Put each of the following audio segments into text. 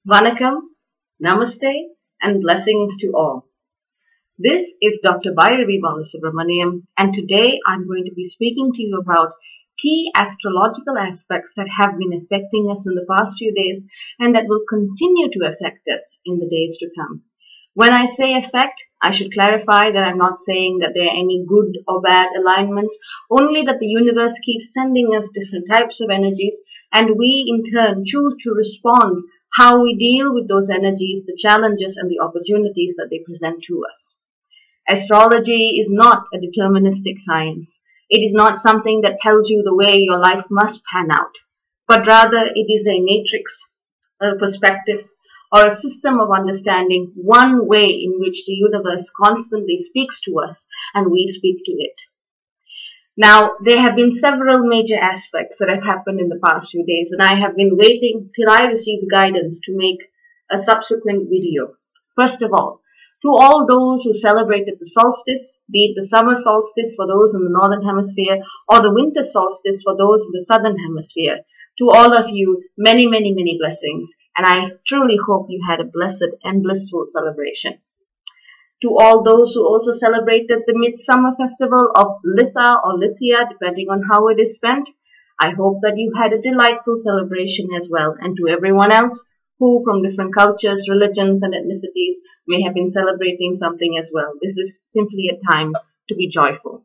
Vanakkam, Namaste, and blessings to all. This is Dr. Bairavee and today I'm going to be speaking to you about key astrological aspects that have been affecting us in the past few days and that will continue to affect us in the days to come. When I say affect, I should clarify that I'm not saying that there are any good or bad alignments, only that the universe keeps sending us different types of energies and we in turn choose to respond how we deal with those energies, the challenges and the opportunities that they present to us. Astrology is not a deterministic science. It is not something that tells you the way your life must pan out, but rather it is a matrix, a perspective, or a system of understanding, one way in which the universe constantly speaks to us and we speak to it. Now, there have been several major aspects that have happened in the past few days, and I have been waiting till I receive guidance to make a subsequent video. First of all, to all those who celebrated the solstice, be it the summer solstice for those in the northern hemisphere or the winter solstice for those in the southern hemisphere, to all of you, many, many, many blessings, and I truly hope you had a blessed and blissful celebration. To all those who also celebrated the Midsummer Festival of Litha or Lithia, depending on how it is spent, I hope that you had a delightful celebration as well. And to everyone else who from different cultures, religions and ethnicities may have been celebrating something as well, this is simply a time to be joyful.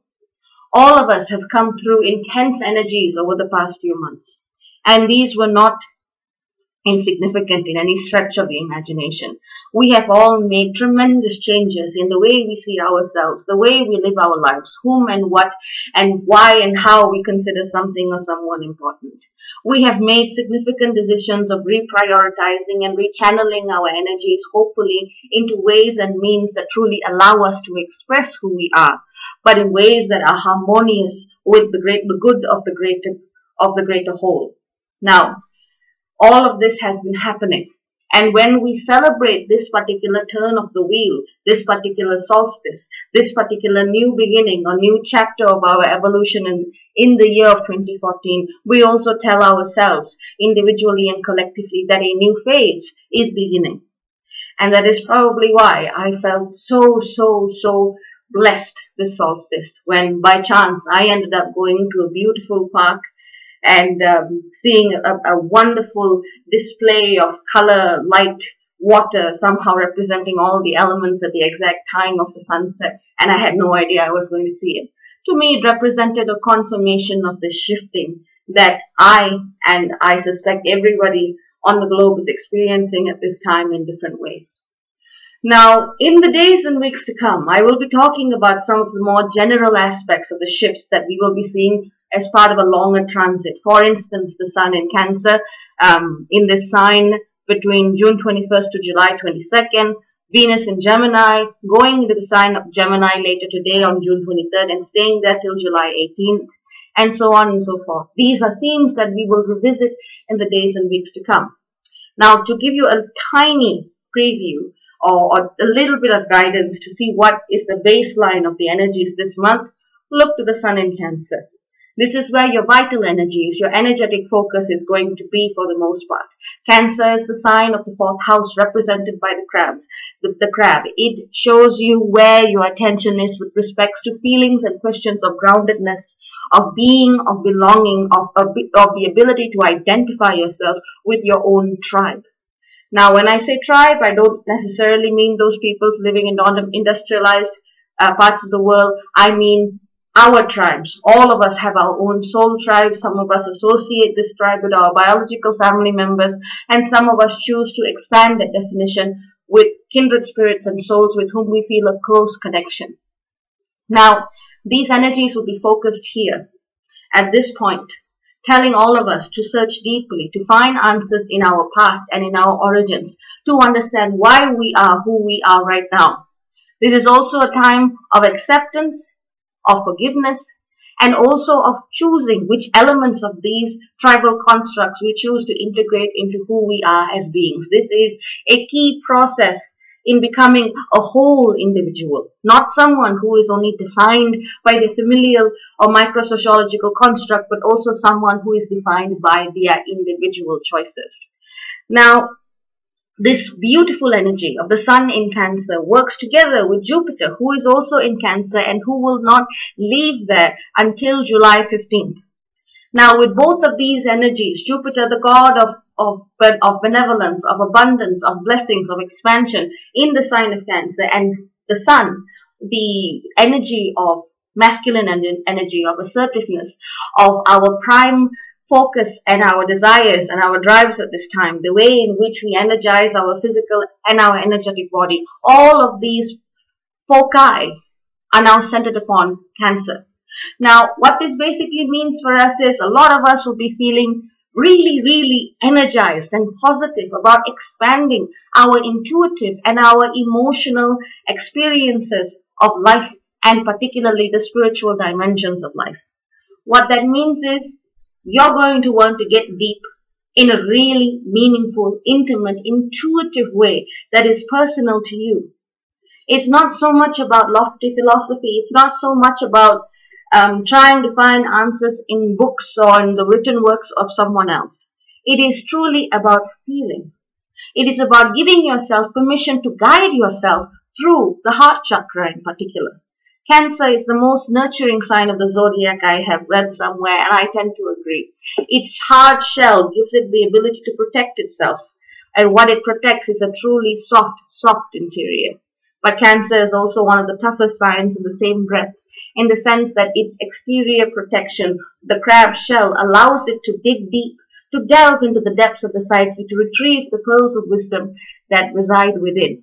All of us have come through intense energies over the past few months, and these were not insignificant in any stretch of the imagination. We have all made tremendous changes in the way we see ourselves, the way we live our lives, whom and what and why and how we consider something or someone important. We have made significant decisions of reprioritizing and rechanneling our energies, hopefully, into ways and means that truly allow us to express who we are, but in ways that are harmonious with the good of the greater whole. Now, all of this has been happening. And when we celebrate this particular turn of the wheel, this particular solstice, this particular new beginning or new chapter of our evolution in the year of 2014, we also tell ourselves individually and collectively that a new phase is beginning. And that is probably why I felt so blessed this solstice when by chance I ended up going to a beautiful park and seeing a wonderful display of color, light, water, somehow representing all the elements at the exact time of the sunset, and I had no idea I was going to see it. To me, it represented a confirmation of the shifting that I, and I suspect everybody on the globe, is experiencing at this time in different ways. Now, in the days and weeks to come, I will be talking about some of the more general aspects of the shifts that we will be seeing as part of a longer transit. For instance, the Sun in Cancer, in this sign between June 21st to July 22nd, Venus in Gemini, going into the sign of Gemini later today on June 23rd and staying there till July 18th, and so on and so forth. These are themes that we will revisit in the days and weeks to come. Now, to give you a tiny preview or a little bit of guidance to see what is the baseline of the energies this month, look to the Sun in Cancer. This is where your vital energies, your energetic focus is going to be for the most part. Cancer is the sign of the fourth house represented by the crab. It shows you where your attention is with respects to feelings and questions of groundedness, of being, of belonging, of the ability to identify yourself with your own tribe. Now, when I say tribe, I don't necessarily mean those peoples living in non-industrialized parts of the world. I mean our tribes. All of us have our own soul tribe. Some of us associate this tribe with our biological family members, and some of us choose to expand that definition with kindred spirits and souls with whom we feel a close connection. Now, these energies will be focused here at this point, telling all of us to search deeply, to find answers in our past and in our origins, to understand why we are who we are right now. This is also a time of acceptance, of forgiveness, and also of choosing which elements of these tribal constructs we choose to integrate into who we are as beings. This is a key process in becoming a whole individual, not someone who is only defined by the familial or microsociological construct, but also someone who is defined by their individual choices. Now, this beautiful energy of the sun in Cancer works together with Jupiter, who is also in Cancer and who will not leave there until July 15th. Now, with both of these energies, Jupiter, the god of benevolence, of abundance, of blessings, of expansion in the sign of Cancer, and the sun, the energy of masculine energy, of assertiveness, of our prime focus and our desires and our drives at this time, the way in which we energize our physical and our energetic body, all of these foci are now centered upon Cancer. Now, what this basically means for us is a lot of us will be feeling really, really energized and positive about expanding our intuitive and our emotional experiences of life, and particularly the spiritual dimensions of life. What that means is you're going to want to get deep in a really meaningful, intimate, intuitive way that is personal to you. It's not so much about lofty philosophy. It's not so much about trying to find answers in books or in the written works of someone else. It is truly about feeling. It is about giving yourself permission to guide yourself through the heart chakra in particular. Cancer is the most nurturing sign of the zodiac, I have read somewhere, and I tend to agree. Its hard shell gives it the ability to protect itself, and what it protects is a truly soft interior. But Cancer is also one of the toughest signs in the same breath, in the sense that its exterior protection, the crab shell, allows it to dig deep, to delve into the depths of the psyche, to retrieve the pearls of wisdom that reside within.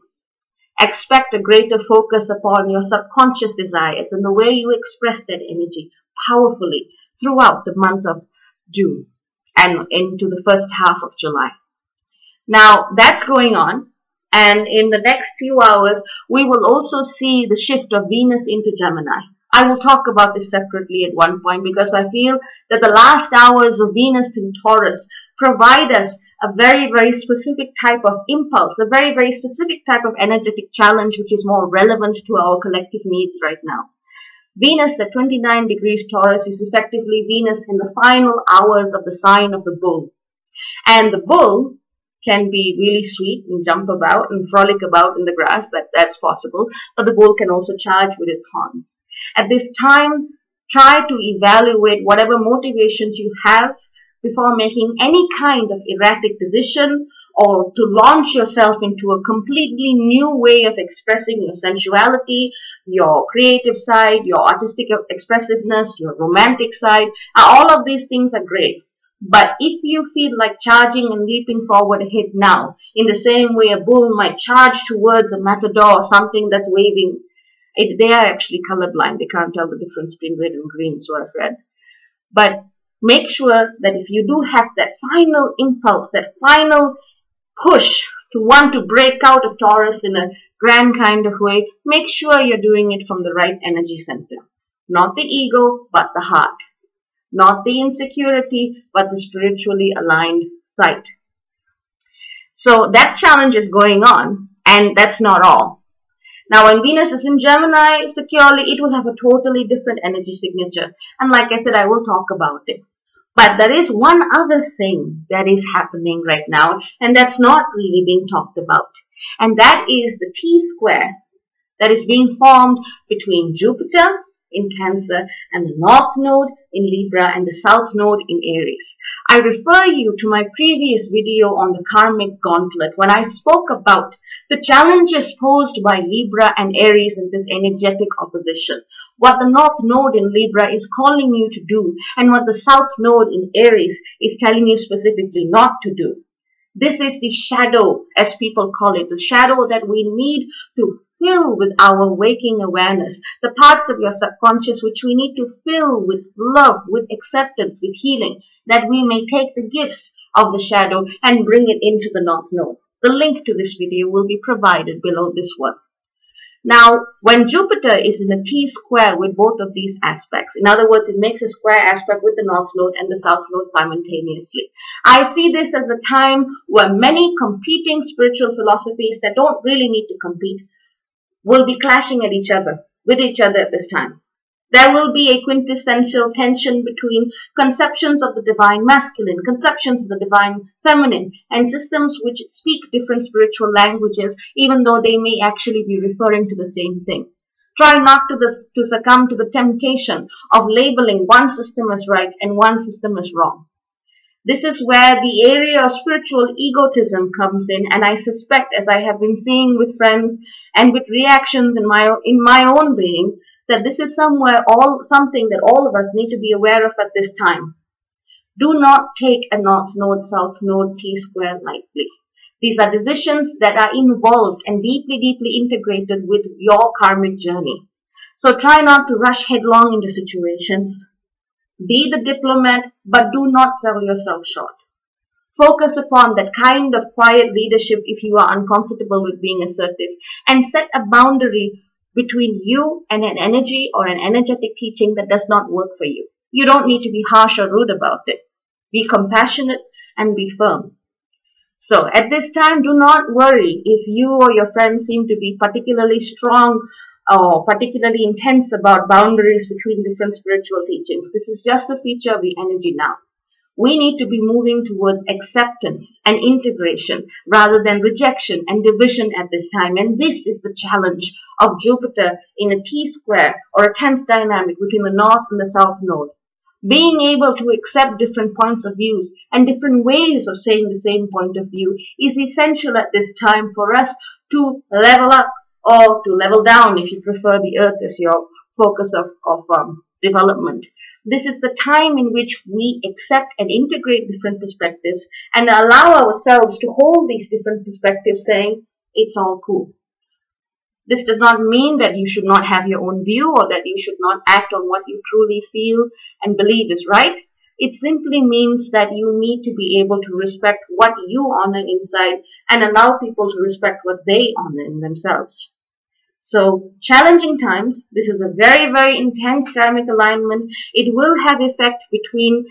Expect a greater focus upon your subconscious desires and the way you express that energy powerfully throughout the month of June and into the first half of July. Now, that's going on. And in the next few hours, we will also see the shift of Venus into Gemini. I will talk about this separately at one point because I feel that the last hours of Venus in Taurus provide us a very, very specific type of impulse, a very, very specific type of energetic challenge which is more relevant to our collective needs right now. Venus at 29 degrees Taurus is effectively Venus in the final hours of the sign of the bull. And the bull can be really sweet and jump about and frolic about in the grass, that's possible, but the bull can also charge with its horns. At this time, try to evaluate whatever motivations you have before making any kind of erratic decision or to launch yourself into a completely new way of expressing your sensuality, your creative side, your artistic expressiveness, your romantic side. All of these things are great. But if you feel like charging and leaping forward ahead now, in the same way a bull might charge towards a matador or something that's waving, they are actually colorblind. They can't tell the difference between red and green, so I've read. But make sure that if you do have that final impulse, that final push to want to break out of Taurus in a grand kind of way, make sure you're doing it from the right energy center. Not the ego, but the heart. Not the insecurity, but the spiritually aligned sight. So that challenge is going on, and that's not all. Now, when Venus is in Gemini securely, it will have a totally different energy signature. And like I said, I will talk about it. But there is one other thing that is happening right now, and that's not really being talked about. And that is the T-square that is being formed between Jupiter in Cancer and the North Node in Libra and the South Node in Aries. I refer you to my previous video on the karmic gauntlet when I spoke about the challenges posed by Libra and Aries in this energetic opposition. What the North Node in Libra is calling you to do and what the South Node in Aries is telling you specifically not to do. This is the shadow, as people call it, the shadow that we need to fill with our waking awareness, the parts of your subconscious which we need to fill with love, with acceptance, with healing, that we may take the gifts of the shadow and bring it into the North Node. The link to this video will be provided below this one. Now, when Jupiter is in a T-square with both of these aspects, in other words, it makes a square aspect with the North Node and the South Node simultaneously. I see this as a time where many competing spiritual philosophies that don't really need to compete will be clashing with each other at this time. There will be a quintessential tension between conceptions of the divine masculine, conceptions of the divine feminine, and systems which speak different spiritual languages, even though they may actually be referring to the same thing. Try not to succumb to the temptation of labeling one system as right and one system as wrong. This is where the area of spiritual egotism comes in, and I suspect, as I have been seeing with friends and with reactions in my own being, that this is something that all of us need to be aware of at this time. Do not take a north node, south node, T-square lightly. These are decisions that are involved and deeply, deeply integrated with your karmic journey. So try not to rush headlong into situations. Be the diplomat, but do not sell yourself short. Focus upon that kind of quiet leadership if you are uncomfortable with being assertive, and set a boundary between you and an energy or an energetic teaching that does not work for you. You don't need to be harsh or rude about it. Be compassionate and be firm. So at this time, do not worry if you or your friends seem to be particularly strong or particularly intense about boundaries between different spiritual teachings. This is just a feature of the energy now. We need to be moving towards acceptance and integration rather than rejection and division at this time. And this is the challenge of Jupiter in a T-square or a tense dynamic between the north and the south node. Being able to accept different points of views and different ways of saying the same point of view is essential at this time for us to level up or to level down, if you prefer the earth as your focus of development. This is the time in which we accept and integrate different perspectives and allow ourselves to hold these different perspectives, saying, it's all cool. This does not mean that you should not have your own view or that you should not act on what you truly feel and believe is right. It simply means that you need to be able to respect what you honor inside and allow people to respect what they honor in themselves. So, challenging times. This is a very, very intense karmic alignment. It will have effect between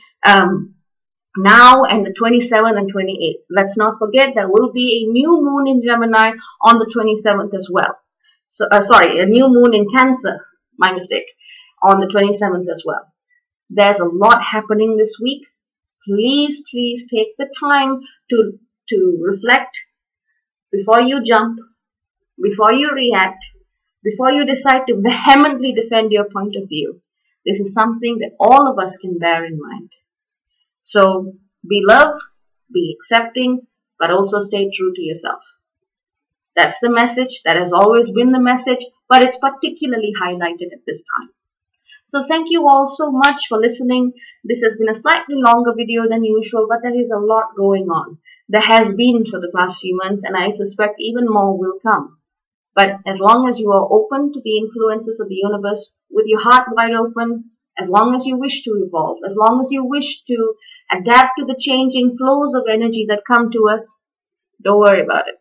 now and the 27th and 28th. Let's not forget there will be a new moon in Gemini on the 27th as well. So, a new moon in Cancer, my mistake, on the 27th as well. There's a lot happening this week. Please, please take the time to reflect before you jump, before you react, before you decide to vehemently defend your point of view. This is something that all of us can bear in mind. So be love, be accepting, but also stay true to yourself. That's the message. That has always been the message, but it's particularly highlighted at this time. So thank you all so much for listening. This has been a slightly longer video than usual, but there is a lot going on. There has been for the past few months, and I suspect even more will come. But as long as you are open to the influences of the universe, with your heart wide open, as long as you wish to evolve, as long as you wish to adapt to the changing flows of energy that come to us, don't worry about it.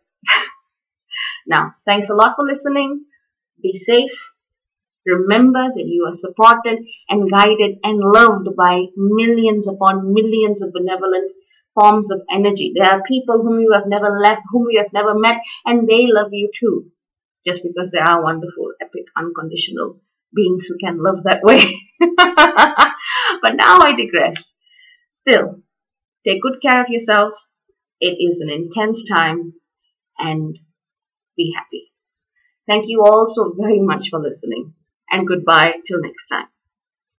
Now, thanks a lot for listening. Be safe. Remember that you are supported and guided and loved by millions upon millions of benevolent forms of energy. There are people whom you have never met, and they love you too. Just because they are wonderful, epic, unconditional beings who can love that way. But now I digress. Still, take good care of yourselves. It is an intense time, and be happy. Thank you all so very much for listening, and goodbye till next time.